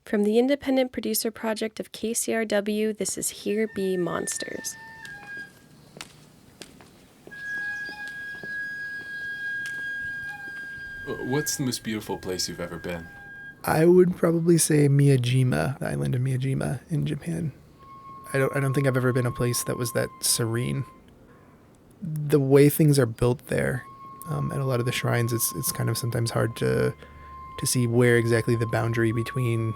From the independent producer project of KCRW, this is Here Be Monsters. What's the most beautiful place you've ever been? I would probably say Miyajima, the island of Miyajima in Japan. I don't think I've ever been a place that was that serene. The way things are built there, at a lot of the shrines, it's kind of sometimes hard to see where exactly the boundary between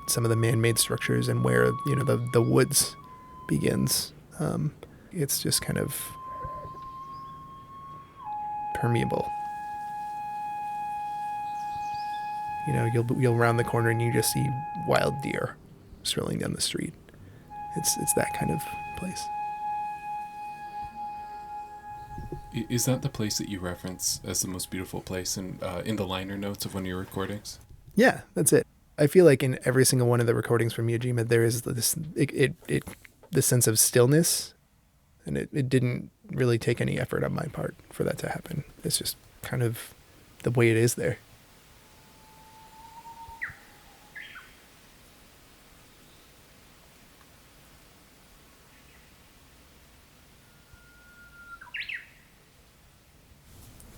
some of the man-made structures and where the woods begins. It's just kind of permeable. You'll round the corner and you just see wild deer strolling down the street. It's that kind of place. Is that the place that you reference as the most beautiful place in the liner notes of one of your recordings? Yeah, that's it. I feel like in every single one of the recordings from Miyajima, there is this the sense of stillness, and it didn't really take any effort on my part for that to happen. It's just kind of the way it is there.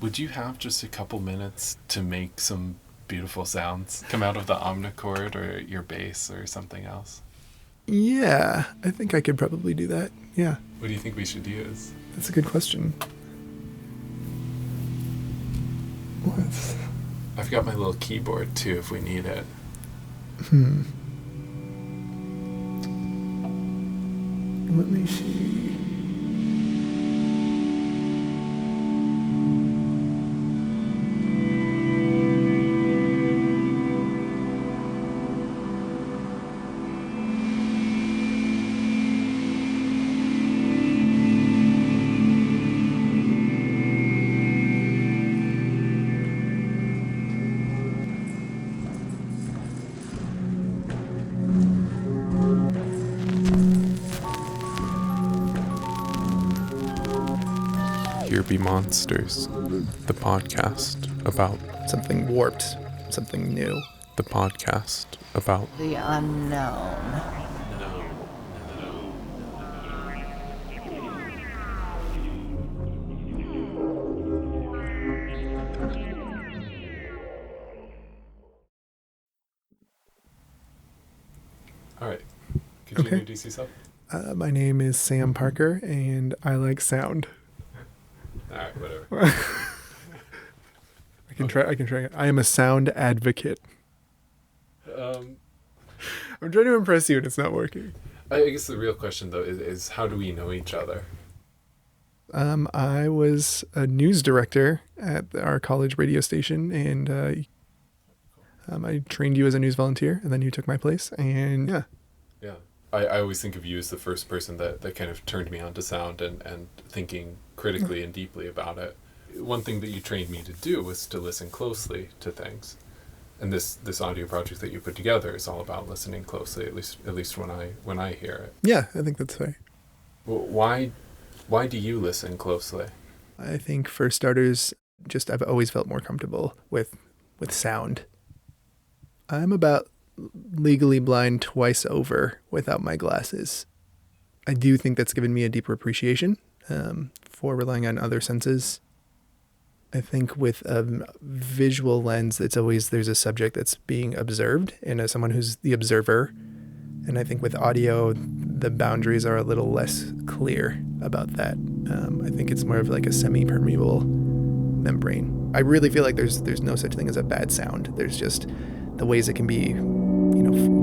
Would you have just a couple minutes to make some beautiful sounds come out of the omnichord or your bass or something else? Yeah, I think I could probably do that. Yeah. What do you think we should use? That's a good question. What? I've got my little keyboard too if we need it. Let me see. Here Be Monsters, the podcast about Something warped, something new. the podcast about The unknown. All right. Could you Okay. introduce yourself? My name is Sam Parker, and I like sound. All right, whatever. I can try it. I am a sound advocate. I'm trying to impress you, and it's not working. I guess the real question though is how do we know each other? I was a news director at our college radio station, and I trained you as a news volunteer, and then you took my place, and yeah. Yeah. I always think of you as the first person that kind of turned me on to sound and thinking critically and deeply about it. One thing that you trained me to do was to listen closely to things. And this audio project that you put together is all about listening closely, at least when I hear it. Yeah, I think that's right. Well, why do you listen closely? I think for starters, I've always felt more comfortable with sound. I'm about legally blind twice over without my glasses. I do think that's given me a deeper appreciation for relying on other senses. I think with a visual lens, there's a subject that's being observed, and as someone who's the observer, and I think with audio, the boundaries are a little less clear about that. I think it's more of like a semi-permeable membrane. I really feel like there's no such thing as a bad sound. There's just the ways it can be,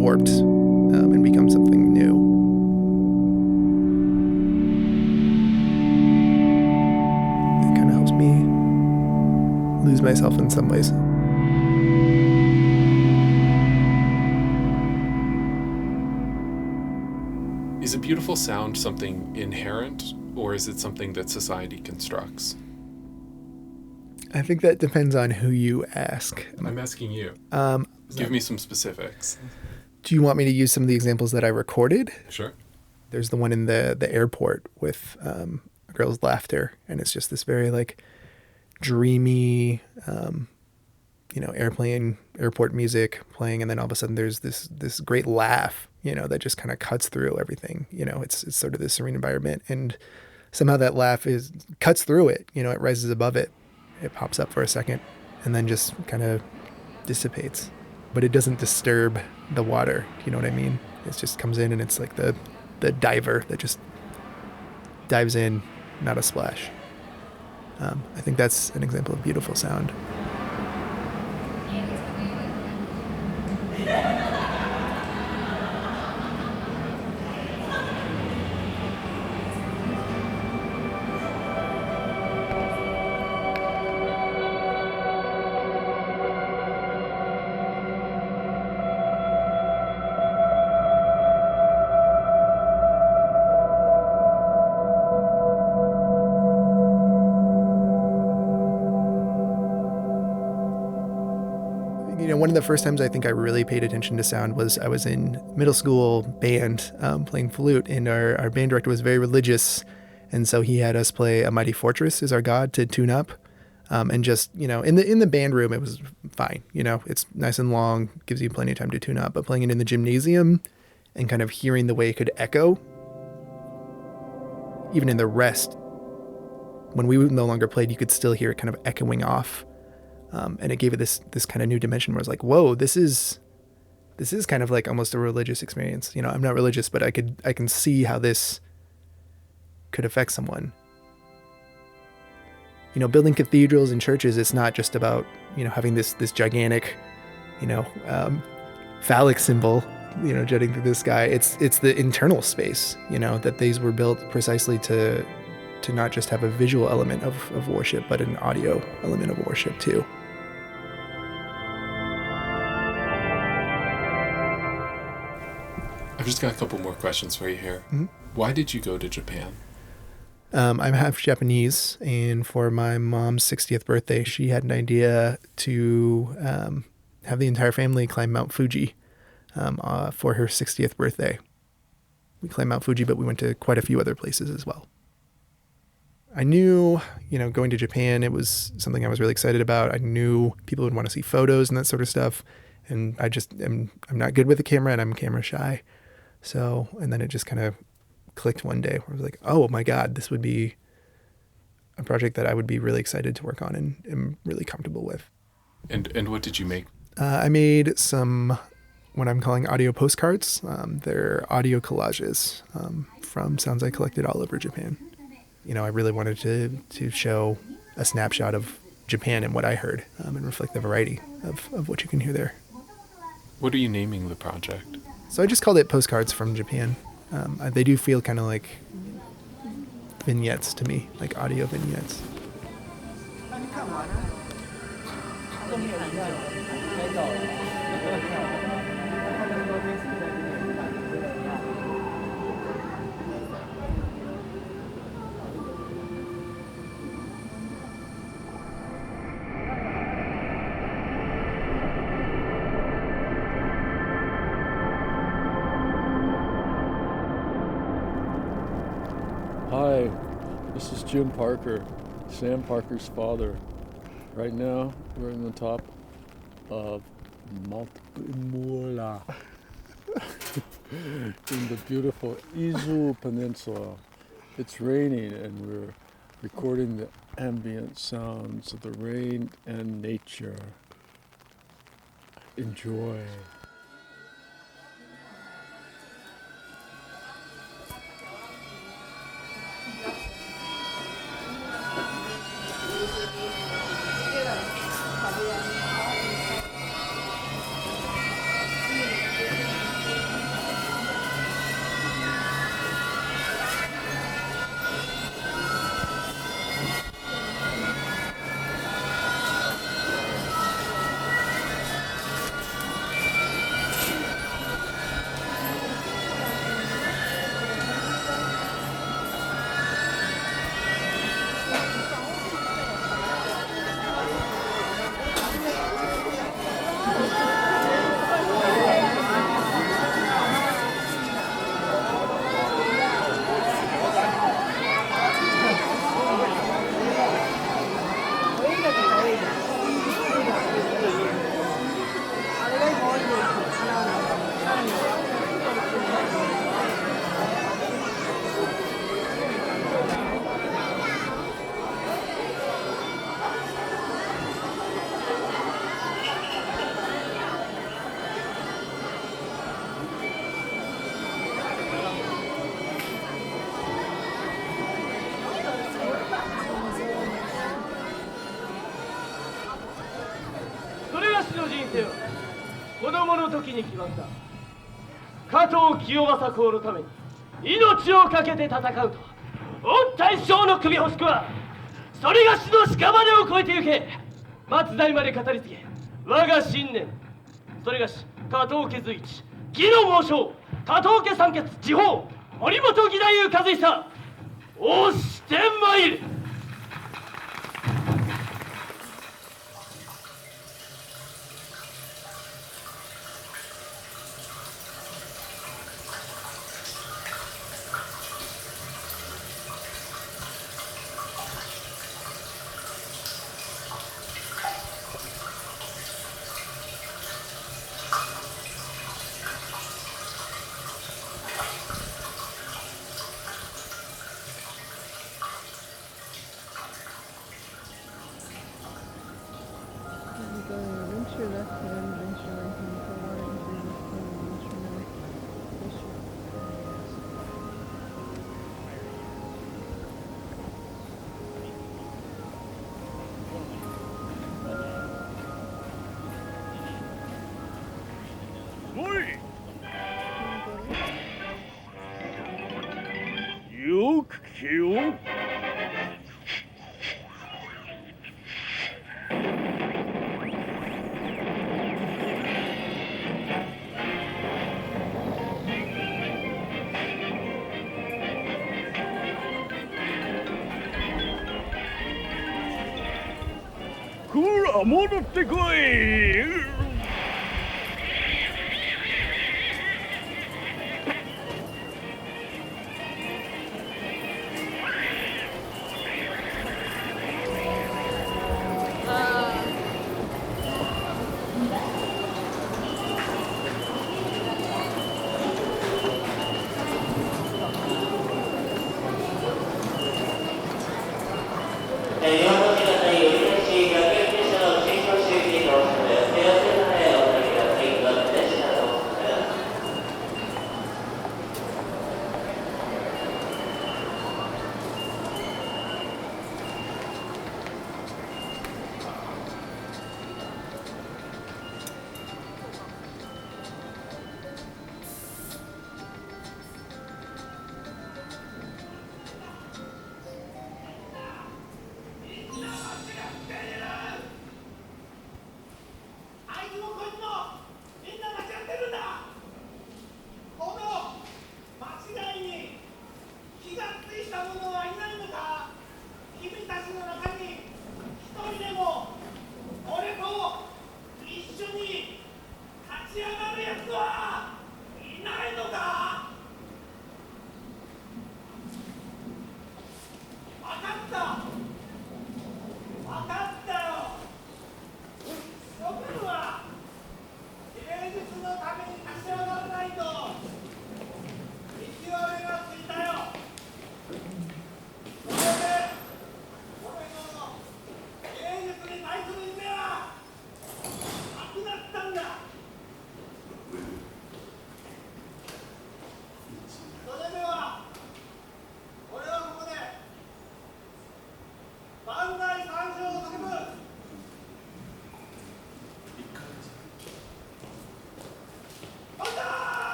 warped and become something new. It kind of helps me lose myself in some ways. Is a beautiful sound something inherent, or is it something that society constructs? I think that depends on who you ask. I'm asking you. Give me some specifics. Do you want me to use some of the examples that I recorded? Sure. There's the one in the airport with a girl's laughter, and it's just this very like dreamy, airplane airport music playing, and then all of a sudden there's this great laugh, that just kind of cuts through everything. It's sort of this serene environment, and somehow that laugh cuts through it. It rises above it. It pops up for a second, and then just kind of dissipates. But it doesn't disturb the water. You know what I mean? It just comes in, and it's like the diver that just dives in, not a splash. I think that's an example of beautiful sound. One of the first times I think I really paid attention to sound was I was in middle school band playing flute, and our band director was very religious, and so he had us play "A Mighty Fortress Is Our God" to tune up, and just in the band room it was fine. It's nice and long, gives you plenty of time to tune up, but playing it in the gymnasium and kind of hearing the way it could echo, even in the rest, when we no longer played, you could still hear it kind of echoing off. And it gave it this kind of new dimension where I was like, whoa, this is kind of like almost a religious experience. I'm not religious, but I can see how this could affect someone. Building cathedrals and churches, it's not just about, having this gigantic, phallic symbol, jutting through the sky. It's the internal space, that these were built precisely to not just have a visual element of worship, but an audio element of worship too. I've just got a couple more questions for you here. Mm-hmm. Why did you go to Japan? I'm half Japanese, and for my mom's 60th birthday, she had an idea to have the entire family climb Mount Fuji for her 60th birthday. We climbed Mount Fuji, but we went to quite a few other places as well. I knew, going to Japan, it was something I was really excited about. I knew people would want to see photos and that sort of stuff, and I'm not good with the camera, and I'm camera shy. So, and then it just kind of clicked one day where I was like, oh my God, this would be a project that I would be really excited to work on and am really comfortable with. And what did you make? I made some, what I'm calling audio postcards. They're audio collages from sounds I collected all over Japan. I really wanted to show a snapshot of Japan and what I heard and reflect the variety of what you can hear there. What are you naming the project? So I just called it Postcards from Japan. They do feel kind of like vignettes to me, like audio vignettes. Hi, this is Jim Parker, Sam Parker's father. Right now, we're in the top of Mount Imula in the beautiful Izu Peninsula. It's raining and we're recording the ambient sounds of the rain and nature. Enjoy. もの時に決まった加藤清正公のために命を懸けて戦うとは御大将の首欲しくはそれがしの屍を越えてゆけ。末代まで語り継げ我が信念。それがし加藤家随一義の猛将加藤家三傑地方森本義太夫和久押してまいる。よく聞けよ。こら戻ってこい。4文字型有限式学園列車の進行周期のお知らせを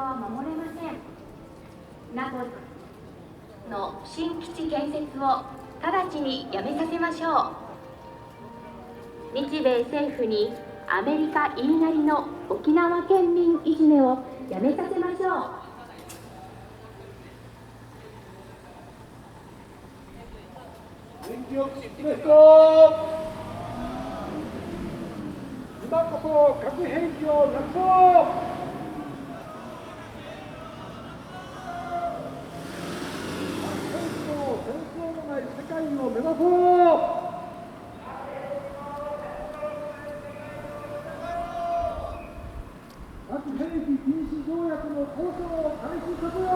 は守れません。名護の新基地建設を直ちにやめさせましょう。日米政府にアメリカ言いなりの沖縄県民いじめをやめさせましょう。元気よく生きる人、今こそ核兵器をなくそう。戦争のない世界を目指そう。核兵器禁止条約の交渉を開始させよう。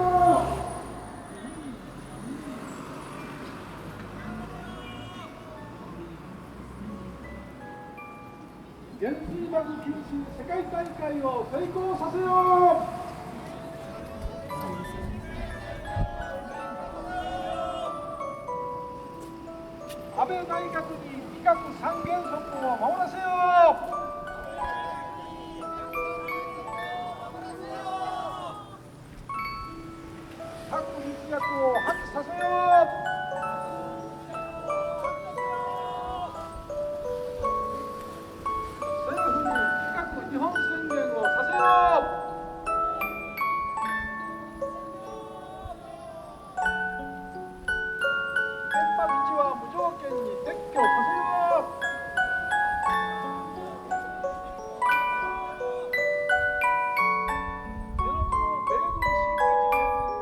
原水爆禁止世界大会を成功させよう。安倍内閣に非核三原則を守らせよう。核密約を破棄させよう。政府に非核日本宣言をさせよう。原発地は無条件に撤去させよう。辺野古の米軍新基地建設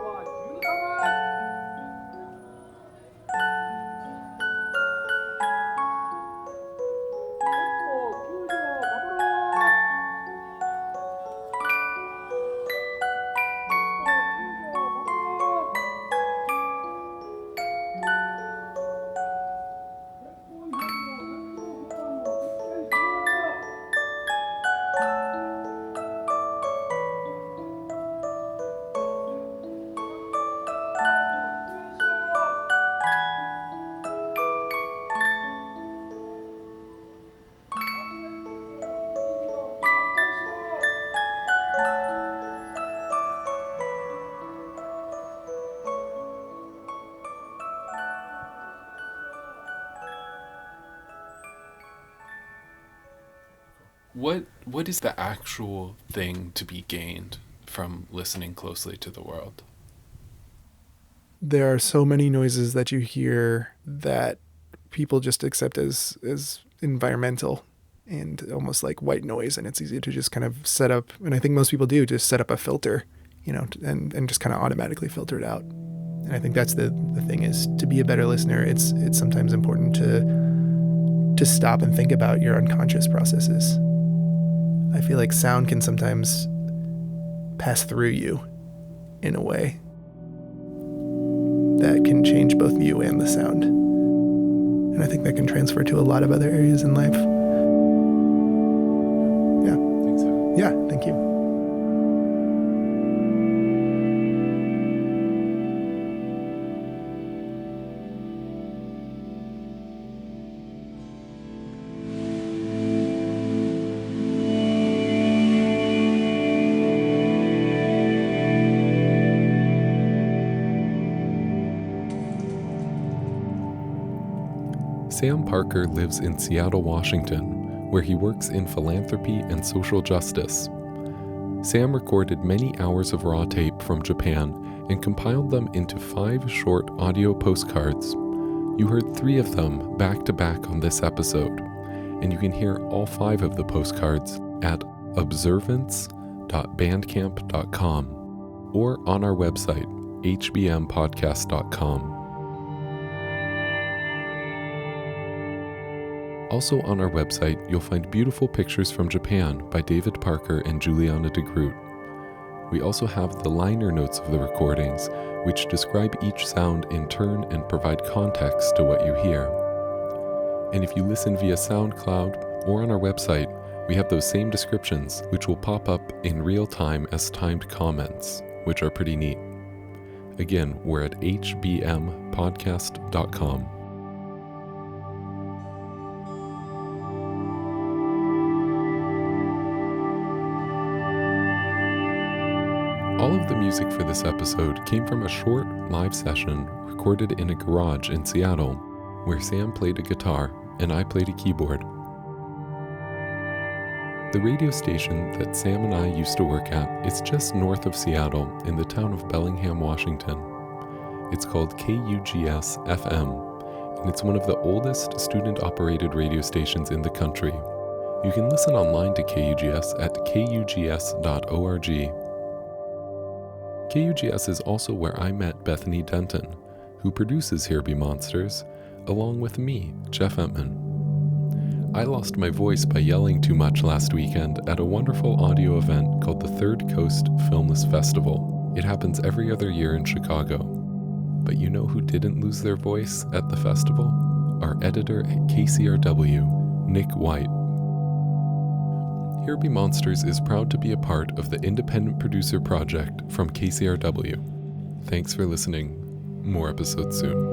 は許さない。憲法9条を守ろう。憲法9条を守ろう。憲法違反の最高法案を撤回しよう。What is the actual thing to be gained from listening closely to the world? There are so many noises that you hear that people just accept as environmental and almost like white noise, and it's easy to just kind of set up, and I think most people do, just set up a filter, and just kind of automatically filter it out. And I think that's the thing, is to be a better listener, it's sometimes important to stop and think about your unconscious processes. I feel like sound can sometimes pass through you in a way that can change both you and the sound. And I think that can transfer to a lot of other areas in life. Yeah. I think so. Yeah, thank you. Sam Parker lives in Seattle, Washington, where he works in philanthropy and social justice. Sam recorded many hours of raw tape from Japan and compiled them into 5 short audio postcards. You heard 3 of them back to back on this episode, and you can hear all 5 of the postcards at observance.bandcamp.com or on our website, hbmpodcast.com. Also on our website, you'll find beautiful pictures from Japan by David Parker and Juliana de Groot. We also have the liner notes of the recordings, which describe each sound in turn and provide context to what you hear. And if you listen via SoundCloud or on our website, we have those same descriptions, which will pop up in real time as timed comments, which are pretty neat. Again, we're at hbmpodcast.com. All of the music for this episode came from a short live session recorded in a garage in Seattle, where Sam played a guitar and I played a keyboard. The radio station that Sam and I used to work at is just north of Seattle in the town of Bellingham, Washington. It's called KUGS-FM, and it's one of the oldest student-operated radio stations in the country. You can listen online to KUGS at kugs.org. KUGS is also where I met Bethany Denton, who produces Here Be Monsters, along with me, Jeff Emtman. I lost my voice by yelling too much last weekend at a wonderful audio event called the Third Coast Filmless Festival. It happens every other year in Chicago. But you know who didn't lose their voice at the festival? Our editor at KCRW, Nick White. Here Be Monsters is proud to be a part of the Independent Producer Project from KCRW. Thanks for listening. More episodes soon.